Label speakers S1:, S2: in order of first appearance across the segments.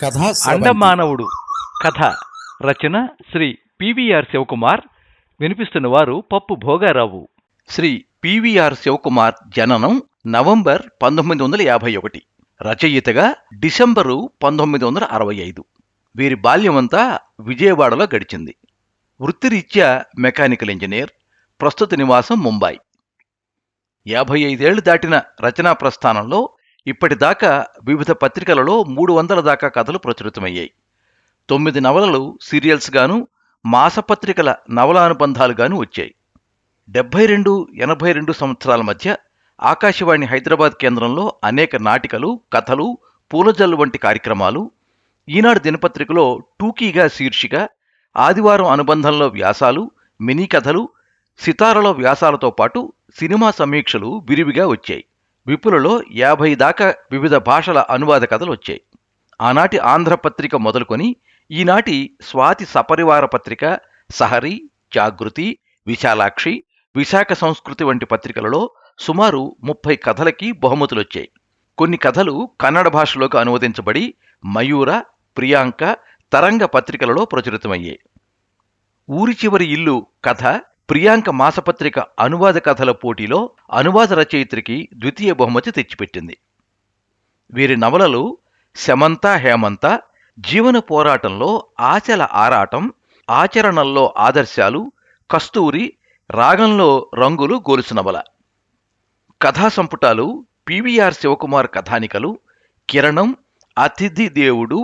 S1: కథా స్రవంతి.
S2: అండమానవుడు కథ రచన శ్రీ పివిఆర్ శివకుమార్. వినిపిస్తున్నవారు పప్పు భోగారావు. శ్రీ పివిఆర్ శివకుమార్ జననం నవంబర్ 1951, రచయితగా డిసెంబరు 1965. వీరి బాల్యమంతా విజయవాడలో గడిచింది. వృత్తిరీత్యా మెకానికల్ ఇంజనీర్, ప్రస్తుత నివాసం ముంబై. 55 ఏళ్లు దాటిన రచనా ప్రస్థానంలో ఇప్పటిదాకా వివిధ పత్రికలలో 300 దాకా కథలు ప్రచురితమయ్యాయి. 9 నవలలు సీరియల్స్ గాను, మాసపత్రికల నవలానుబంధాలుగాను వచ్చాయి. 72-82 సంవత్సరాల మధ్య ఆకాశవాణి హైదరాబాద్ కేంద్రంలో అనేక నాటికలు, కథలు, పూలజల్లు వంటి కార్యక్రమాలు, ఈనాడు దినపత్రికలో టూకీగా శీర్షిక, ఆదివారం అనుబంధంలో వ్యాసాలు, మినీ కథలు, సితారలో వ్యాసాలతో పాటు సినిమా సమీక్షలు విరివిగా వచ్చాయి. విపులలో 50 దాకా వివిధ భాషల అనువాద కథలు వచ్చాయి. ఆనాటి ఆంధ్రపత్రిక మొదలుకొని ఈనాటి స్వాతి సపరివార పత్రిక, సహరి, జాగృతి, విశాలాక్షి, విశాఖ సంస్కృతి వంటి పత్రికలలో సుమారు 30 కథలకి బహుమతులొచ్చాయి. కొన్ని కథలు కన్నడ భాషలోకి అనువదించబడి మయూర, ప్రియాంక, తరంగ పత్రికలలో ప్రచురితమయ్యాయి. ఊరి చివరి ఇల్లు కథ ప్రియాంక మాసపత్రిక అనువాద కథల పోటీలో అనువాద రచయిత్రికి ద్వితీయ బహుమతి తెచ్చిపెట్టింది. వీరి నవలలు శమంత హేమంత, జీవన పోరాటంలో ఆశల ఆరాటం, ఆచరణల్లో ఆదర్శాలు, కస్తూరి, రాగంలో రంగులు గొలుసు నవల. కథా సంపుటాలు పివిఆర్ శివకుమార్ కథానికలు, కిరణం, అతిథి దేవుడు,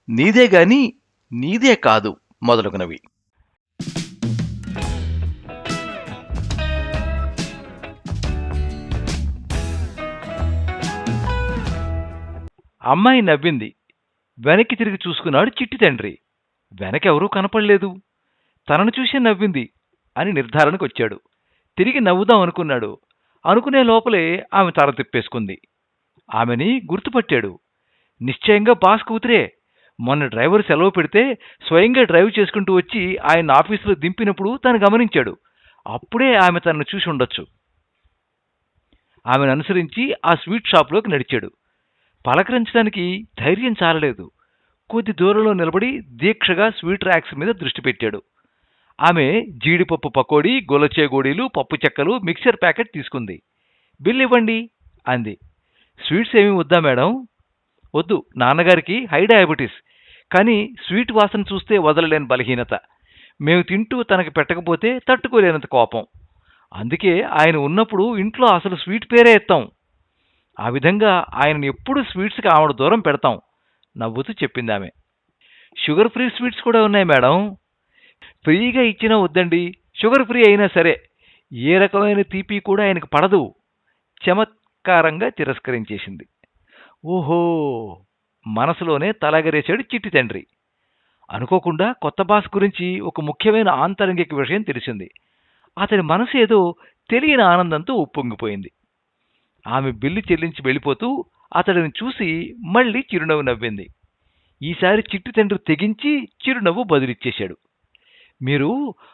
S2: నీదే గాని నీదే కాదు మొదలగునవి. అమ్మాయి నవ్వింది. వెనక్కి తిరిగి చూసుకున్నాడు చిట్టి తండ్రి. వెనకెవరూ కనపడలేదు. తనను చూసే నవ్వింది అని నిర్ధారణకు వచ్చాడు. తిరిగి నవ్వుదాం అనుకున్నాడు. అనుకునే లోపలే ఆమె తల తిప్పేసుకుంది. ఆమెని గుర్తుపట్టాడు. నిశ్చయంగా బాస్ కూతురే. మొన్న డ్రైవర్ సెలవు పెడితే స్వయంగా డ్రైవ్ చేసుకుంటూ వచ్చి ఆయన ఆఫీసులో దింపినప్పుడు తను గమనించాడు. అప్పుడే ఆమె తనను చూసి ఉండొచ్చు. ఆమెను అనుసరించి ఆ స్వీట్ షాప్లోకి నడిచాడు. పలకరించడానికి ధైర్యం చాలలేదు. కొద్ది దూరంలో నిలబడి దీక్షగా స్వీట్ ర్యాక్స్ మీద దృష్టి పెట్టాడు. ఆమె జీడిపప్పు పకోడీ, గొలచేగోడీలు, పప్పు చెక్కలు, మిక్చర్ ప్యాకెట్ తీసుకుంది. బిల్ ఇవ్వండి అంది. స్వీట్స్ ఏమీ వద్దా మేడం? వద్దు, నాన్నగారికి హై డయాబెటీస్. కానీ స్వీట్ వాసన చూస్తే వదలలేని బలహీనత. మేము తింటూ తనకి పెట్టకపోతే తట్టుకోలేనంత కోపం. అందుకే ఆయన ఉన్నప్పుడు ఇంట్లో అసలు స్వీట్ పేరే ఎత్తాం. ఆ విధంగా ఆయనను ఎప్పుడు స్వీట్స్కి ఆవిడ దూరం పెడతాం నవ్వుతూ చెప్పింది ఆమె. షుగర్ ఫ్రీ స్వీట్స్ కూడా ఉన్నాయి మేడం. ఫ్రీగా ఇచ్చినా వద్దండి, షుగర్ ఫ్రీ అయినా సరే. ఏ రకమైన తీపి కూడా ఆయనకు పడదు. చమత్కారంగా తిరస్కరించేసింది. ఓహో, మనసులోనే తలగరేశాడు చిట్టి తండ్రి. అనుకోకుండా కొత్త బాస్ గురించి ఒక ముఖ్యమైన ఆంతరంగిక విషయం తెలిసింది. అతని మనసు ఏదో తెలియని ఆనందంతో ఉప్పొంగిపోయింది. ఆమె బిల్లు చెల్లించి వెళ్ళిపోతూ అతడిని చూసి మళ్లీ చిరునవ్వు నవ్వింది. ఈసారి చిట్టి తండ్రి తెగించి చిరునవ్వు బదులిచ్చేశాడు. మీరు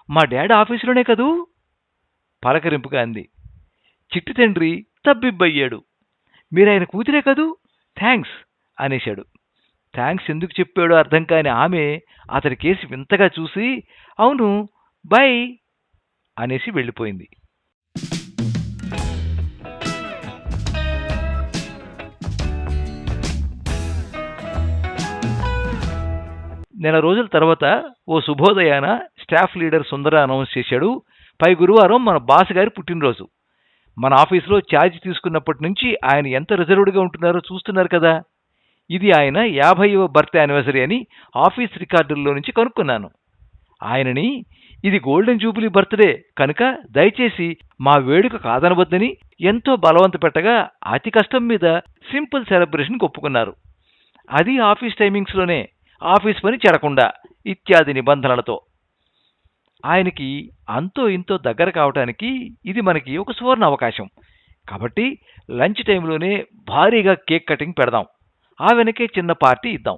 S2: మా డాడీ ఆఫీసులోనే కదూ? పలకరింపుగా అంది. చిట్టి తండ్రి తబ్బిబ్బయ్యాడు. మీరాయన కూతురే కదూ? థ్యాంక్స్ అనేశాడు. థ్యాంక్స్ ఎందుకు చెప్పాడో అర్థం కాని ఆమె అతని కేసి వింతగా చూసి అవును బై అనేసి వెళ్ళిపోయింది. నెల రోజుల తర్వాత ఓ శుభోదయాన స్టాఫ్ లీడర్ సుందర అనౌన్స్ చేశాడు, పై గురువారం మన బాస్ గారి పుట్టినరోజు. మన ఆఫీసులో ఛార్జ్ తీసుకున్నప్పటి నుంచి ఆయన ఎంత రిజర్వ్డ్గా ఉంటున్నారో చూస్తున్నారు కదా. ఇది ఆయన 50వ బర్త్డే యానివర్సరీ అని ఆఫీస్ రికార్డుల్లో నుంచి కనుక్కున్నాను. ఆయనని ఇది గోల్డెన్ జూబిలీ బర్త్డే కనుక దయచేసి మా వేడుక కాదనవద్దని ఎంతో బలవంత పెట్టగా అతి కష్టం మీద సింపుల్ సెలబ్రేషన్కి ఒప్పుకున్నారు. అది ఆఫీస్ టైమింగ్స్లోనే, ఆఫీస్ పని చెడకుండా ఇత్యాది నిబంధనలతో. ఆయనకి అంతో ఇంతో దగ్గర కావటానికి ఇది మనకి ఒక సువర్ణ అవకాశం. కాబట్టి లంచ్ టైంలోనే భారీగా కేక్ కటింగ్ పెడదాం, ఆ వెనకే చిన్న పార్టీ ఇద్దాం.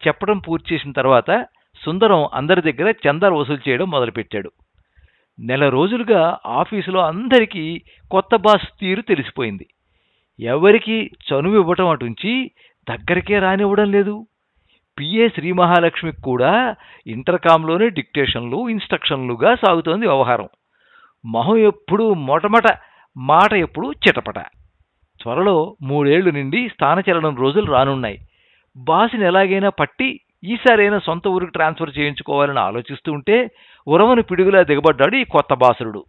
S2: చెప్పడం పూర్తి చేసిన తర్వాత సుందరం అందరి దగ్గర చందాలు వసూలు చేయడం మొదలుపెట్టాడు. నెల రోజులుగా ఆఫీసులో అందరికీ కొత్త బాస్ తీరు తెలిసిపోయింది. ఎవరికి చనువు ఇవ్వటం అటుంచి దగ్గరికే రానివ్వడం లేదు. పిఏ శ్రీ మహాలక్ష్మికి కూడా ఇంటర్కామ్లోనే డిక్టేషన్లు ఇన్స్ట్రక్షన్లుగా సాగుతోంది వ్యవహారం. మొహం ఎప్పుడూ మొటమట, మాట ఎప్పుడూ చిటపట. త్వరలో 3 ఏళ్లు నిండి స్థానచలనం రోజులు రానున్నాయి. బాస్ని ఎలాగైనా పట్టి ఈసారైనా సొంత ఊరికి ట్రాన్స్ఫర్ చేయించుకోవాలని ఆలోచిస్తూ ఉంటే ఉరవని పిడుగులా దిగబడ్డాడు ఈ కొత్త బాసురుడు.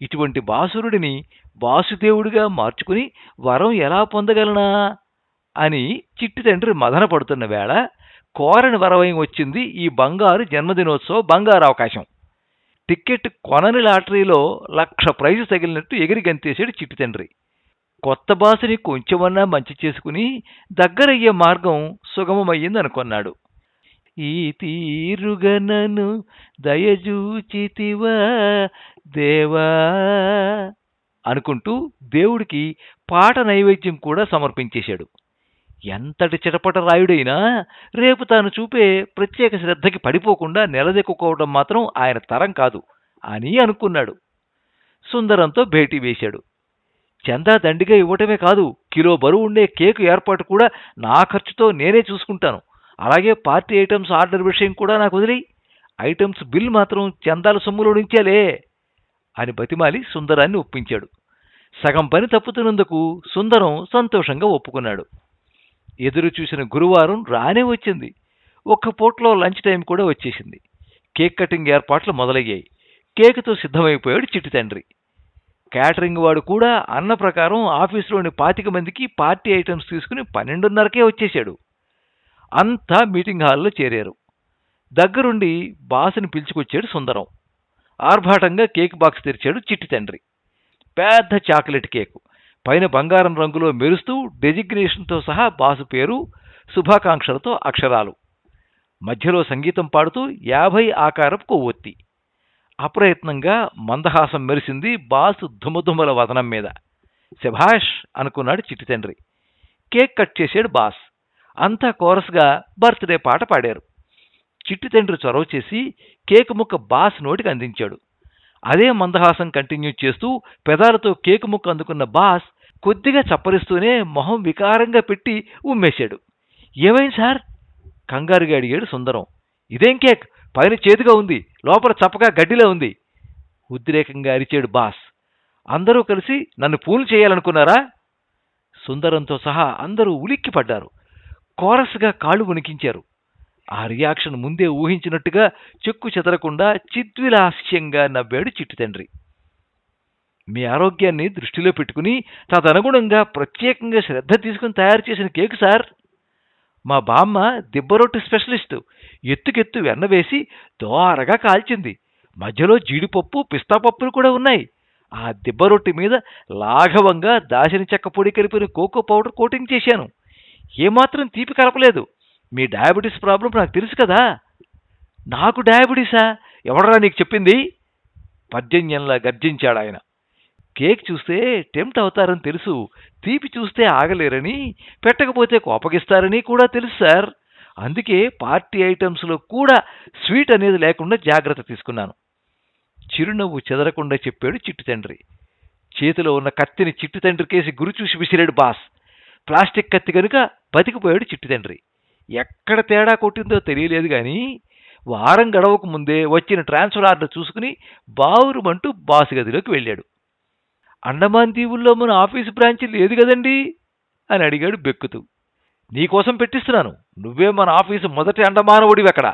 S2: ఇటువంటి బాసురుడిని వాసుదేవుడిగా మార్చుకుని వరం ఎలా పొందగలనా అని చిట్టి తండ్రి మదన పడుతున్న వేళ కోరని వరవయం వచ్చింది ఈ బంగారు జన్మదినోత్సవ బంగారు అవకాశం. టిక్కెట్ కొనని లాటరీలో 1,00,000 ప్రైజు తగిలినట్టు ఎగిరి గంతేశాడు చిట్టి తండ్రి. కొత్త బాసుని కొంచెమన్నా మంచి చేసుకుని దగ్గరయ్యే మార్గం సుగమమయ్యిందనుకొన్నాడు. ఈ తీరుగనను దయజూచితివా దేవా అనుకుంటూ దేవుడికి పాట నైవేద్యం కూడా సమర్పించేశాడు. ఎంతటి చిటపట రాయుడైనా రేపు తాను చూపే ప్రత్యేక శ్రద్ధకి పడిపోకుండా నిలదెక్కుకోవడం మాత్రం ఆయన తరం కాదు అని అనుకున్నాడు. సుందరంతో భేటీ వేశాడు. చందా దండిగా ఇవ్వటమే కాదు, కిలో బరువు ఉండే కేకు ఏర్పాటు కూడా నా ఖర్చుతో నేనే చూసుకుంటాను. అలాగే పార్టీ ఐటమ్స్ ఆర్డర్ విషయం కూడా నాకు వదిలి, ఐటమ్స్ బిల్ మాత్రం చందాల సొమ్ములో నుంచాలే అని బతిమాలి సుందరాన్ని ఒప్పించాడు. సగం పని తప్పుతున్నందుకు సుందరం సంతోషంగా ఒప్పుకున్నాడు. ఎదురు చూసిన గురువారం రానే వచ్చింది. ఒక్క పూటలో లంచ్ టైం కూడా వచ్చేసింది. కేక్ కటింగ్ ఏర్పాట్లు మొదలయ్యాయి. కేకుతో సిద్ధమైపోయాడు చిట్టి తండ్రి. క్యాటరింగ్ వాడు కూడా అన్న ప్రకారం ఆఫీసులోని 25 మందికి పార్టీ ఐటమ్స్ తీసుకుని 12:30కే వచ్చేశాడు. అంతా మీటింగ్ హాల్లో చేరారు. దగ్గరుండి బాసుని పిలుచుకొచ్చాడు సుందరం. ఆర్భాటంగా కేక్ బాక్స్ తెరిచాడు చిట్టి తండ్రి. పెద్ద చాక్లెట్ కేకు, పైన బంగారం రంగులో మెరుస్తూ డెజిగ్నేషన్తో సహా బాసు పేరు, శుభాకాంక్షలతో అక్షరాలు. మధ్యలో సంగీతం పాడుతూ 50 ఆకారపు కొవ్వొత్తి. అప్రయత్నంగా మందహాసం మెరిసింది బాసు ధుమధుమల వదనం మీద. శభాష్ అనుకున్నాడు చిట్టి తండ్రి. కేక్ కట్ చేశాడు బాస్. అంతా కోరస్గా బర్త్డే పాట పాడారు. చిట్టి తండ్రి చొరవ చేసి కేకు ముక్క బాస్ నోటికి అందించాడు. అదే మందహాసం కంటిన్యూ చేస్తూ పెదాలతో కేకు ముక్క అందుకున్న బాస్ కొద్దిగా చప్పరిస్తూనే మొహం వికారంగా పెట్టి ఉమ్మేశాడు. ఏమైంది సార్? కంగారుగా అడిగాడు సుందరం. ఇదేం కేక్? పైన చేదుగా ఉంది, లోపల చప్పగా గడ్డిలా ఉంది ఉద్రేకంగా అరిచాడు బాస్. అందరూ కలిసి నన్ను పూలు చేయాలనుకున్నారా? సుందరంతో సహా అందరూ ఉలిక్కి పడ్డారు. కోరస్గా కాళ్ళు వణికించారు. ఆ రియాక్షన్ ముందే ఊహించినట్టుగా చెక్కు చెదరకుండా చిద్విలాస్యంగా నవ్వాడు చిట్టి తండ్రి. మీ ఆరోగ్యాన్ని దృష్టిలో పెట్టుకుని తదనుగుణంగా ప్రత్యేకంగా శ్రద్ధ తీసుకుని తయారు చేసిన కేకు సార్. మా బామ్మ దిబ్బరొట్టి స్పెషలిస్టు. ఎత్తుకెత్తు వెన్న వేసి దోరగా కాల్చింది. మధ్యలో జీడిపప్పు, పిస్తాపప్పులు కూడా ఉన్నాయి. ఆ దిబ్బరొట్టి మీద లాఘవంగా దాసిన చెక్క పొడి కలిపిన కోకో పౌడర్ కోటింగ్ చేశాను. ఏమాత్రం తీపి కలపలేదు. మీ డయాబెటీస్ ప్రాబ్లం నాకు తెలుసు కదా. నాకు డయాబెటీసా? ఎవడరా నీకు చెప్పింది? పర్జన్యంలా గర్జించాడాయన. కేక్ చూస్తే టెంప్ట్ అవుతారని తెలుసు, తీపి చూస్తే ఆగలేరని, పెట్టకపోతే కోపగిస్తారని కూడా తెలుసు సార్. అందుకే పార్టీ ఐటమ్స్లో కూడా స్వీట్ అనేది లేకుండా జాగ్రత్త తీసుకున్నాను. చిరునవ్వు చెదరకుండా చెప్పాడు చిట్టి తండ్రి. చేతిలో ఉన్న కత్తిని చిట్టి తండ్రి కేసి గురి చూసి విసిరాడు బాస్. ప్లాస్టిక్ కత్తి కనుక బతికిపోయాడు చిట్టి తండ్రి. ఎక్కడ తేడా కొట్టిందో తెలియలేదు కానీ వారం గడవకు ముందే వచ్చిన ట్రాన్స్ఫర్ ఆర్డర్ చూసుకుని బావురుమంటూ బాసు గదిలోకి వెళ్ళాడు. అండమాన్ దీవుల్లో మన ఆఫీసు బ్రాంచ్ లేదు కదండి అని అడిగాడు బెక్కుతూ. నీకోసం పెట్టిస్తున్నాను, నువ్వే మన ఆఫీసు మొదటి అండమానవుడివి అక్కడ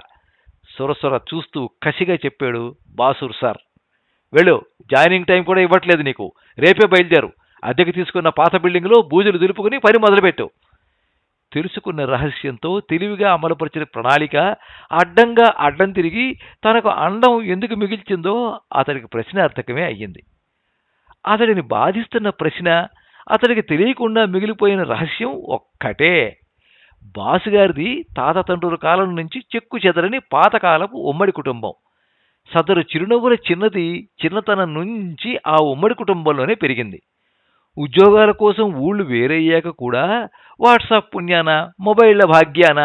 S2: సొరసొర చూస్తూ కసిగా చెప్పాడు బాసూర్ సార్. వెళ్ళు, జాయినింగ్ టైం కూడా ఇవ్వట్లేదు నీకు. రేపే బయలుదేరు. అద్దెకి తీసుకున్న పాత బిల్డింగ్లో బూజులు దులుపుకుని పని మొదలుపెట్టు. తెలుసుకున్న రహస్యంతో తెలివిగా అమలుపరిచిన ప్రణాళిక అడ్డం తిరిగి తనకు అండం ఎందుకు మిగిల్చిందో అతడికి ప్రశ్నార్థకమే అయ్యింది. అతడిని బాధిస్తున్న ప్రశ్న, అతడికి తెలియకుండా మిగిలిపోయిన రహస్యం ఒక్కటే. బాసుగారిది తాత తండ్రుల కాలం నుంచి చెక్కు చెదరని పాతకాలపు ఉమ్మడి కుటుంబం. సదరు చిరునవ్వుల చిన్నది చిన్నతనం నుంచి ఆ ఉమ్మడి కుటుంబంలోనే పెరిగింది. ఉద్యోగాల కోసం ఊళ్ళు వేరయ్యాక కూడా వాట్సాప్ పుణ్యాన, మొబైళ్ల భాగ్యాన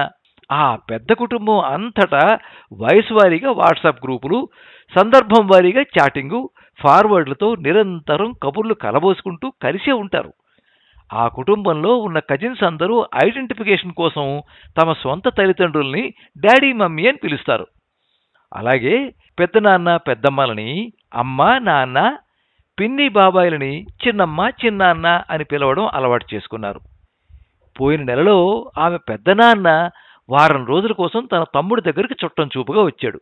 S2: ఆ పెద్ద కుటుంబం అంతటా వయసు వారీగా వాట్సాప్ గ్రూపులు, సందర్భం వారీగా చాటింగు, ఫార్వర్డ్లతో నిరంతరం కబుర్లు కలబోసుకుంటూ కలిసే ఉంటారు. ఆ కుటుంబంలో ఉన్న కజిన్స్ అందరూ ఐడెంటిఫికేషన్ కోసం తమ సొంత తల్లిదండ్రుల్ని డాడీ మమ్మీ అని పిలుస్తారు. అలాగే పెద్దనాన్న పెద్దమ్మలని అమ్మ నాన్న, పిన్ని బాబాయిలని చిన్నమ్మ చిన్నాన్న అని పిలవడం అలవాటు చేసుకున్నారు. పోయిన నెలలో ఆమె పెద్దనాన్న వారం రోజుల కోసం తన తమ్ముడి దగ్గరికి చుట్టం చూపుగా వచ్చాడు.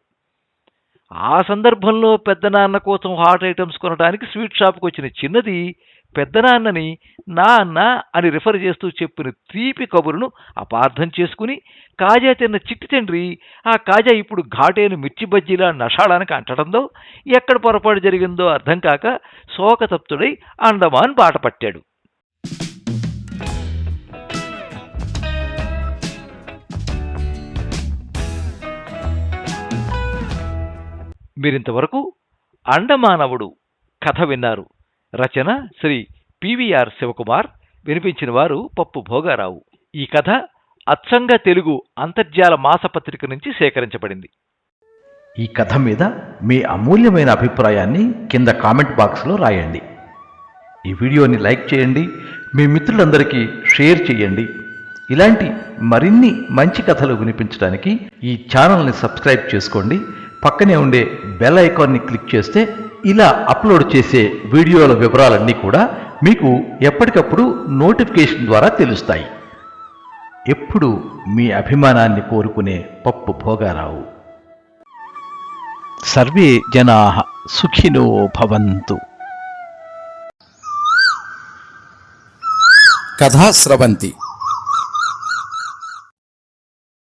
S2: ఆ సందర్భంలో పెద్దనాన్న కోసం హాట్ ఐటమ్స్ కొనడానికి స్వీట్ షాప్కి వచ్చిన చిన్నది పెద్దనాన్నని నాన్న అని రిఫర్ చేస్తూ చెప్పిన తీపి కబురును అపార్థం చేసుకుని కాజా తిన్న చిట్టి తండ్రి ఆ కాజా ఇప్పుడు ఘాటైన మిర్చి బజ్జీలా నషాళానికి అంటడంతో ఎక్కడ పొరపాటు జరిగిందో అర్థం కాక శోకతప్తుడై అండమాన్ బాట పట్టాడు. మీరింతవరకు అండమానవుడు కథ విన్నారు. రచన శ్రీ పివిఆర్ శివకుమార్. వినిపించిన వారు పప్పు భోగారావు. ఈ కథ అచ్చంగా తెలుగు అంతర్జాల మాసపత్రిక నుంచి సేకరించబడింది.
S1: ఈ కథ మీద మీ అమూల్యమైన అభిప్రాయాన్ని కింద కామెంట్ బాక్స్లో రాయండి. ఈ వీడియోని లైక్ చేయండి, మీ మిత్రులందరికీ షేర్ చేయండి. ఇలాంటి మరిన్ని మంచి కథలు వినిపించడానికి ఈ ఛానల్ని సబ్స్క్రైబ్ చేసుకోండి. పక్కనే ఉండే బెల్ ఐకాన్ని క్లిక్ చేస్తే ఇలా అప్లోడ్ చేసే వీడియోల వివరాలన్నీ కూడా మీకు ఎప్పటికప్పుడు నోటిఫికేషన్ ద్వారా తెలుస్తాయి. ఎప్పుడు మీ అభిమానాన్ని కోరుకునే పప్పు భోగారావు. సర్వే జనాః సుఖినో భవంతు.
S3: కథా స్రవంతి